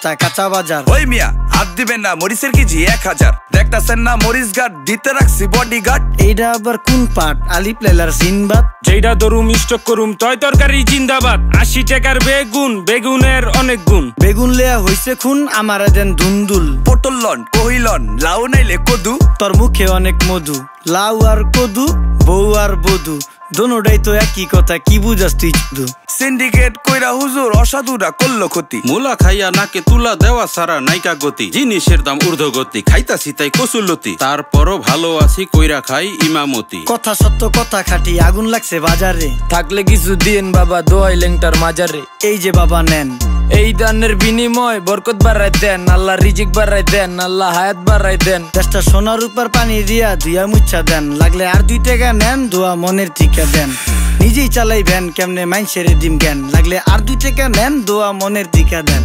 10টা কাঁচা বাজার। ওই মিয়া হাত দিবেন না, মরিচের কেজি 1000। দেখতাছেন না মরিচ গার্ড দিতে রাখছি বডিগার্ড। এইটা আবার কোন পাট? আলিফ লাইলার সিনবাদ। যেইটা দরুম স্টক করুম তয় তরকারি জিন্দাবাদ। 80 টাকার বেগুন, বেগুনের অনেক গুণ। বেগুন লেয়া হইছে খুন, আমারে দেন ধুন্দুল। পটল লন, কহিলন, লাউ নাইলে কদু। তোর মুখে অনেক মধু, লাউ আর কদু, বউ আর বধু, দোনোটাই তো একই কথা, কি বুঝাস তুই শুধু? সিন্ডিকেট কইরা হুজুর অসাধুরা করলো ক্ষতি। মুলা খাইয়া নাকে তুলা দেওয়া সারা নাইকা গতি। জিনিসের দাম ঊর্ধ্বগতি, খাইতাছি তাই কসুলতি। তারপরও ভালো আছি কইরা খাই ইমামতি। কথা সত্য কথা খাঁটি, আগুন লাগছে বাজারে। থাকলে কিছু দিন বাবা, দোয়াই লেংটার মাজারে। এই যে বাবা নেন, এই দানের বিনিময় বরকত বাড়াই দেন, আল্লাহ রিজিক বাড়াই দেন, আল্লাহ হায়াত বাড়াই দেন। দেশটা সোনার উপর পানি দিয়া ধুইয়া মুচ্ছা দেন, লাগলে আর 2 টাকা নেন, দোয়া মনের ঠিকা দেন। নিজেই চালাই ভ্যান, কেমনে মাইনসেরে দিম জ্ঞান, লাগলে আর 2 টাকা নেন, দোয়া মনের ঠিকা দেন।